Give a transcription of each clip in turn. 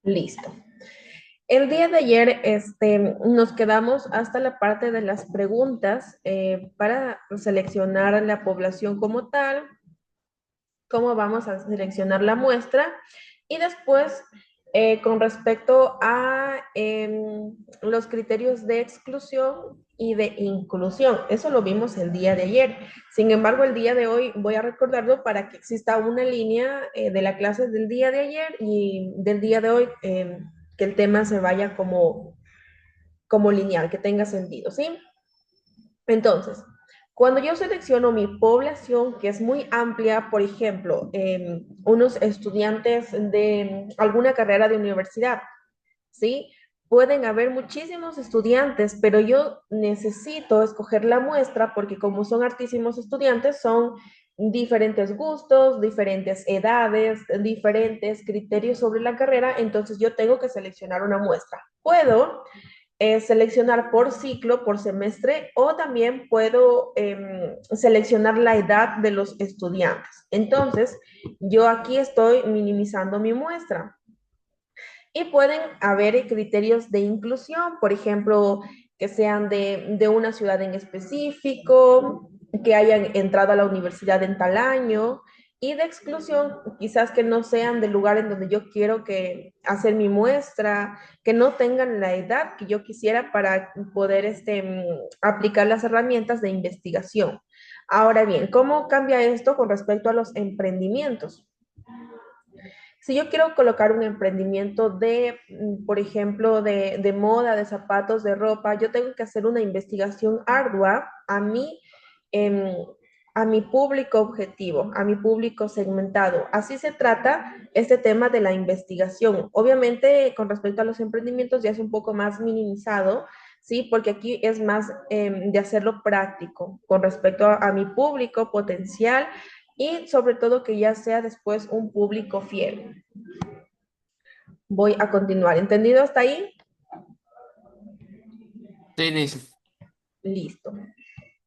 Listo. El día de ayer nos quedamos hasta la parte de las preguntas para seleccionar la población como tal, cómo vamos a seleccionar la muestra y después con respecto a los criterios de exclusión y de inclusión. Eso lo vimos el día de ayer. Sin embargo, el día de hoy voy a recordarlo para que exista una línea de la clase del día de ayer y del día de hoy, que el tema se vaya como lineal, que tenga sentido, ¿sí? Entonces, cuando yo selecciono mi población, que es muy amplia, por ejemplo, unos estudiantes de alguna carrera de universidad, ¿sí? Pueden haber muchísimos estudiantes, pero yo necesito escoger la muestra porque como son hartísimos estudiantes, son diferentes gustos, diferentes edades, diferentes criterios sobre la carrera, entonces yo tengo que seleccionar una muestra. Puedo seleccionar por ciclo, por semestre, o también puedo seleccionar la edad de los estudiantes. Entonces, yo aquí estoy minimizando mi muestra. Y pueden haber criterios de inclusión, por ejemplo, que sean de una ciudad en específico, que hayan entrado a la universidad en tal año, y de exclusión, quizás que no sean del lugar en donde yo quiero que hacer mi muestra, que no tengan la edad que yo quisiera para poder aplicar las herramientas de investigación. Ahora bien, ¿cómo cambia esto con respecto a los emprendimientos? Si yo quiero colocar un emprendimiento de, por ejemplo, de moda, de zapatos, de ropa, yo tengo que hacer una investigación ardua em, a mi público objetivo, a mi público segmentado. Así se trata este tema de la investigación. Obviamente, con respecto a los emprendimientos, ya es un poco más minimizado, ¿sí? Porque aquí es más de hacerlo práctico con respecto a mi público potencial y sobre todo que ya sea después un público fiel. Voy a continuar. ¿Entendido hasta ahí? Sí, listo. Listo.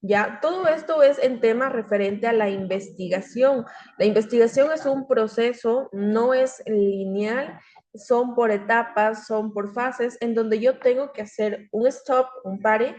Ya, todo esto es en tema referente a la investigación. La investigación es un proceso, no es lineal, son por etapas, son por fases, en donde yo tengo que hacer un stop, un pare,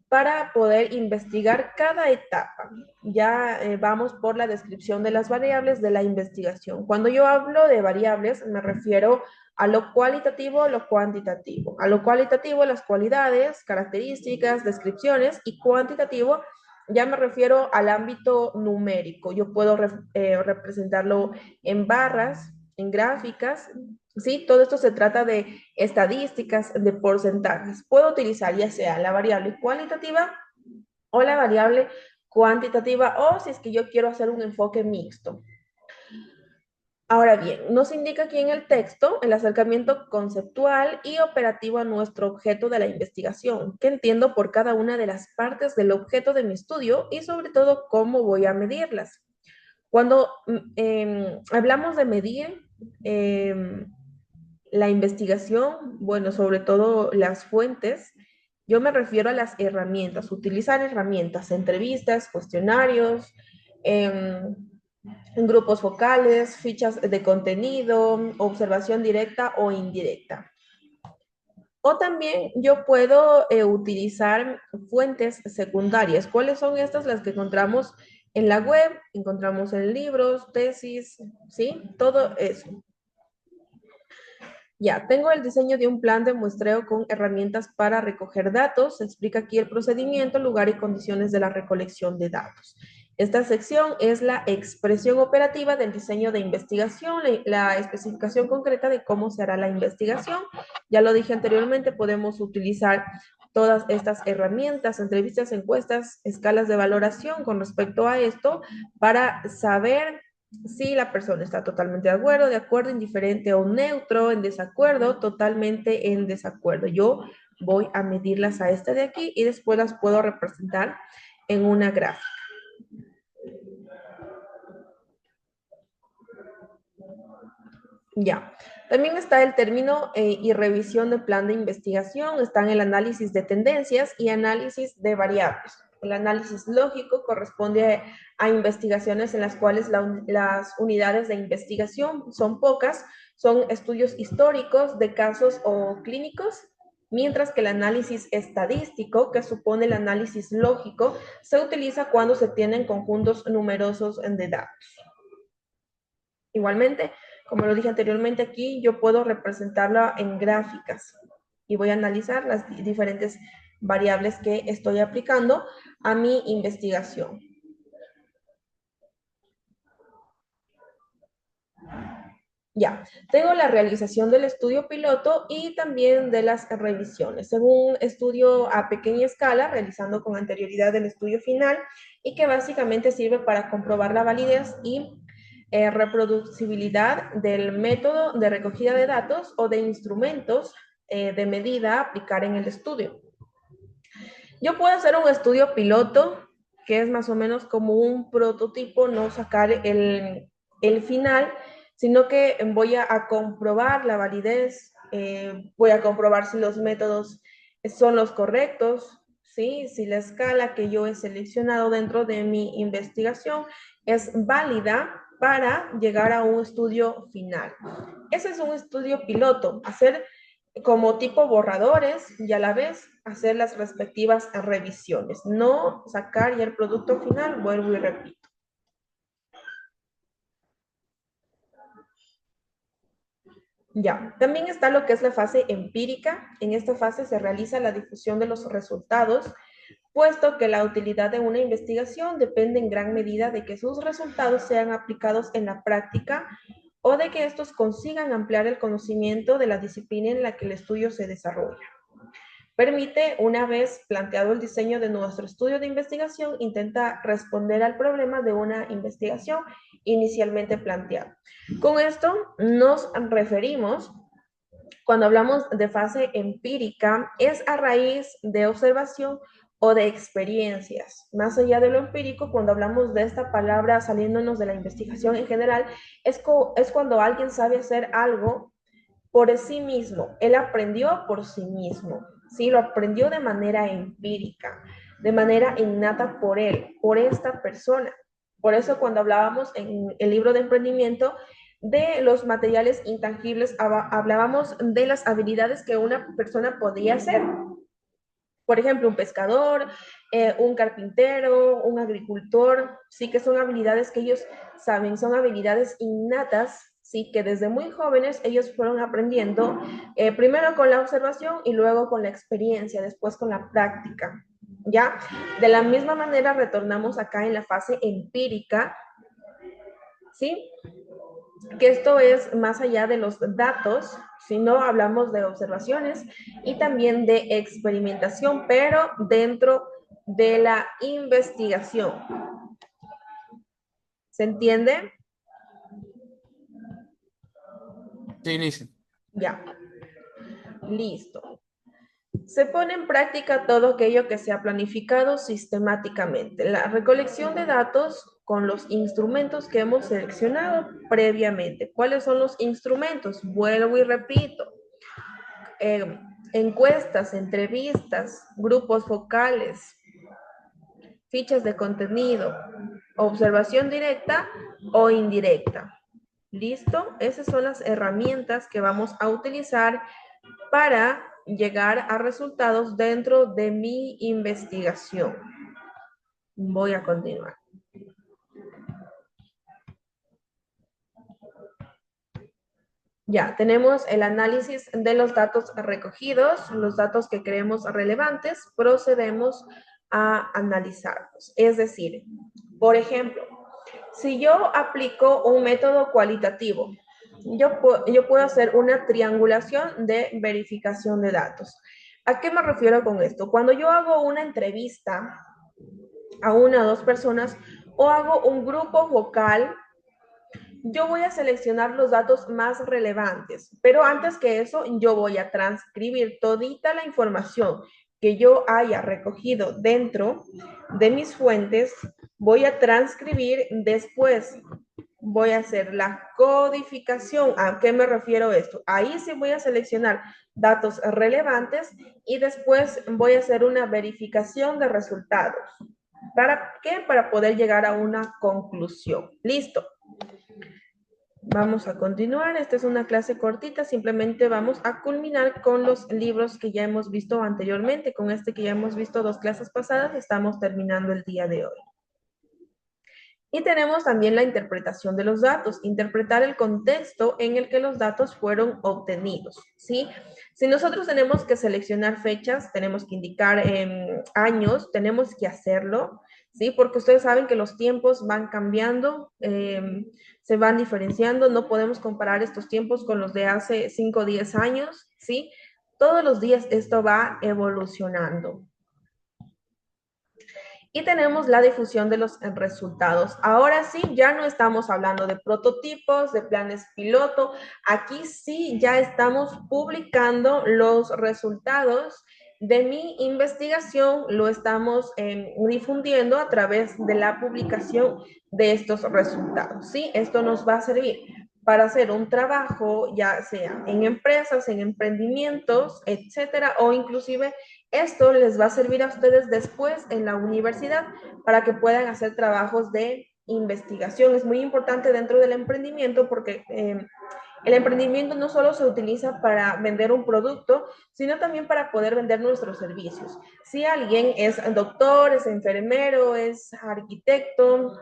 para poder investigar cada etapa. Ya vamos por la descripción de las variables de la investigación. Cuando yo hablo de variables, me refiero a lo cualitativo, a lo cuantitativo. A lo cualitativo, las cualidades, características, descripciones, y cuantitativo, ya me refiero al ámbito numérico. Yo puedo representarlo en barras, en gráficas, ¿sí? Todo esto se trata de estadísticas, de porcentajes. Puedo utilizar ya sea la variable cualitativa o la variable cuantitativa, o si es que yo quiero hacer un enfoque mixto. Ahora bien, nos indica aquí en el texto el acercamiento conceptual y operativo a nuestro objeto de la investigación, que entiendo por cada una de las partes del objeto de mi estudio y sobre todo cómo voy a medirlas. Cuando hablamos de medir, eh, la investigación, bueno, sobre todo las fuentes, yo me refiero a las herramientas, utilizar herramientas, entrevistas, cuestionarios, em, grupos focales, fichas de contenido, observación directa o indirecta. O también yo puedo utilizar fuentes secundarias. ¿Cuáles son estas? Las que encontramos en la web, encontramos en libros, tesis, ¿sí? Todo eso. Ya, tengo el diseño de un plan de muestreo con herramientas para recoger datos. Se explica aquí el procedimiento, lugar y condiciones de la recolección de datos. Esta sección es la expresión operativa del diseño de investigación, la especificación concreta de cómo se hará la investigación. Ya lo dije anteriormente, podemos utilizar todas estas herramientas, entrevistas, encuestas, escalas de valoración con respecto a esto para saber si la persona está totalmente de acuerdo, indiferente o neutro, en desacuerdo, totalmente en desacuerdo. Yo voy a medirlas a esta de aquí y después las puedo representar en una gráfica. Ya. También está el término y revisión del plan de investigación, están el análisis de tendencias y análisis de variables. El análisis lógico corresponde a investigaciones en las cuales las unidades de investigación son pocas, son estudios históricos de casos o clínicos, mientras que el análisis estadístico, que supone el análisis lógico, se utiliza cuando se tienen conjuntos numerosos de datos. Igualmente, como lo dije anteriormente aquí, yo puedo representarla en gráficas y voy a analizar las diferentes variables que estoy aplicando a mi investigación. Ya, tengo la realización del estudio piloto y también de las revisiones. En un estudio a pequeña escala, realizando con anterioridad el estudio final y que básicamente sirve para comprobar la validez y reproducibilidad del método de recogida de datos o de instrumentos de medida a aplicar en el estudio. Yo puedo hacer un estudio piloto, que es más o menos como un prototipo, no sacar el final, sino que voy a comprobar la validez, voy a comprobar si los métodos son los correctos, ¿sí? Si la escala que yo he seleccionado dentro de mi investigación es válida para llegar a un estudio final. Ese es un estudio piloto, hacer como tipo borradores y a la vez hacer las respectivas revisiones, no sacar ya el producto final, vuelvo y repito. Ya, también está lo que es la fase empírica. En esta fase se realiza la difusión de los resultados, puesto que la utilidad de una investigación depende en gran medida de que sus resultados sean aplicados en la práctica o de que estos consigan ampliar el conocimiento de la disciplina en la que el estudio se desarrolla. Permite, una vez planteado el diseño de nuestro estudio de investigación, intenta responder al problema de una investigación inicialmente planteado. Con esto nos referimos, cuando hablamos de fase empírica, es a raíz de observación o de experiencias. Más allá de lo empírico, cuando hablamos de esta palabra saliéndonos de la investigación en general, es cuando alguien sabe hacer algo por sí mismo, él aprendió por sí mismo, ¿sí? Lo aprendió de manera empírica, de manera innata por él, por esta persona. Por eso cuando hablábamos en el libro de emprendimiento de los materiales intangibles, hablábamos de las habilidades que una persona podía hacer. Por ejemplo, un pescador, un carpintero, un agricultor, sí que son habilidades que ellos saben, son habilidades innatas, sí que desde muy jóvenes ellos fueron aprendiendo, primero con la observación y luego con la experiencia, después con la práctica. ¿Ya? De la misma manera retornamos acá en la fase empírica, ¿sí? Que esto es más allá de los datos, sino hablamos de observaciones y también de experimentación, pero dentro de la investigación. ¿Se entiende? Sí, listo. Ya, listo. Se pone en práctica todo aquello que se ha planificado sistemáticamente. La recolección de datos con los instrumentos que hemos seleccionado previamente. ¿Cuáles son los instrumentos? Vuelvo y repito. Encuestas, entrevistas, grupos focales, fichas de contenido, observación directa o indirecta. ¿Listo? Esas son las herramientas que vamos a utilizar para llegar a resultados dentro de mi investigación. Voy a continuar. Ya, tenemos el análisis de los datos recogidos, los datos que creemos relevantes, procedemos a analizarlos. Es decir, por ejemplo, si yo aplico un método cualitativo, yo puedo hacer una triangulación de verificación de datos. ¿A qué me refiero con esto? Cuando yo hago una entrevista a una o dos personas o hago un grupo vocal, yo voy a seleccionar los datos más relevantes, pero antes que eso, yo voy a transcribir todita la información que yo haya recogido dentro de mis fuentes, voy a transcribir después voy a hacer la codificación. ¿A qué me refiero esto? Ahí sí voy a seleccionar datos relevantes y después voy a hacer una verificación de resultados. ¿Para qué? Para poder llegar a una conclusión. Listo. Vamos a continuar. Esta es una clase cortita. Simplemente vamos a culminar con los libros que ya hemos visto anteriormente. Con este que ya hemos visto 2 clases pasadas, estamos terminando el día de hoy. Y tenemos también la interpretación de los datos, interpretar el contexto en el que los datos fueron obtenidos, ¿sí? Si nosotros tenemos que seleccionar fechas, tenemos que indicar años, tenemos que hacerlo, ¿sí? Porque ustedes saben que los tiempos van cambiando, se van diferenciando, no podemos comparar estos tiempos con los de hace 5 o 10 años, ¿sí? Todos los días esto va evolucionando. Y tenemos la difusión de los resultados. Ahora sí, ya no estamos hablando de prototipos, de planes piloto. Aquí sí ya estamos publicando los resultados de mi investigación, lo estamos difundiendo a través de la publicación de estos resultados. ¿Sí? Esto nos va a servir para hacer un trabajo, ya sea en empresas, en emprendimientos, etcétera, o inclusive esto les va a servir a ustedes después en la universidad para que puedan hacer trabajos de investigación. Es muy importante dentro del emprendimiento porque el emprendimiento no solo se utiliza para vender un producto, sino también para poder vender nuestros servicios. Si alguien es doctor, es enfermero, es arquitecto,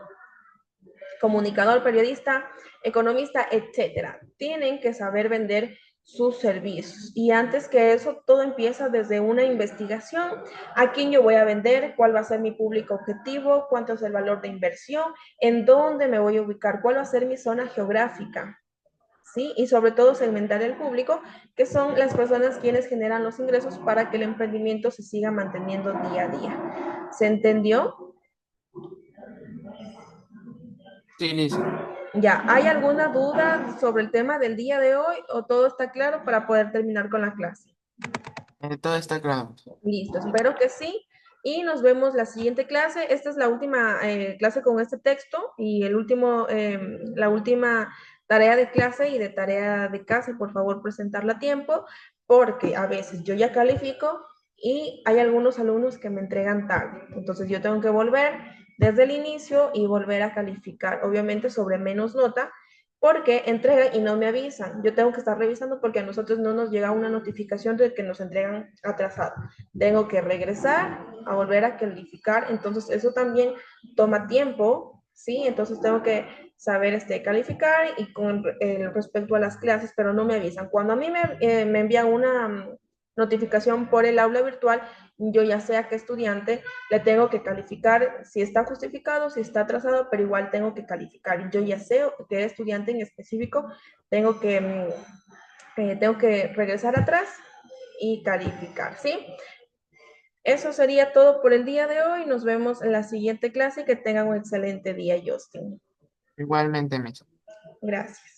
comunicador, periodista, economista, etcétera, tienen que saber vender sus servicios. Y antes que eso, todo empieza desde una investigación. ¿A quién yo voy a vender? ¿Cuál va a ser mi público objetivo? ¿Cuánto es el valor de inversión? ¿En dónde me voy a ubicar? ¿Cuál va a ser mi zona geográfica? ¿Sí? Y sobre todo segmentar el público, que son las personas quienes generan los ingresos para que el emprendimiento se siga manteniendo día a día. ¿Se entendió? Sí, listo. Ya, ¿hay alguna duda sobre el tema del día de hoy o todo está claro para poder terminar con la clase? Todo está claro. Listo, espero que sí. Y nos vemos la siguiente clase. Esta es la última clase con este texto y el último, la última tarea de clase y de tarea de casa. Por favor, presentarla a tiempo porque a veces yo ya califico y hay algunos alumnos que me entregan tarde. Entonces yo tengo que volver desde el inicio y volver a calificar, obviamente sobre menos nota, porque entregan y no me avisan. Yo tengo que estar revisando porque a nosotros no nos llega una notificación de que nos entregan atrasado. Tengo que regresar a volver a calificar, entonces eso también toma tiempo, ¿sí? Entonces tengo que saber calificar y con respecto a las clases, pero no me avisan. Cuando a mí me envían una notificación por el aula virtual, yo ya sé a qué estudiante le tengo que calificar, si está justificado, si está atrasado, pero igual tengo que calificar. Yo ya sé qué estudiante en específico tengo que regresar atrás y calificar, ¿sí? Eso sería todo por el día de hoy. Nos vemos en la siguiente clase y que tengan un excelente día, Justin. Igualmente, Miss. Gracias.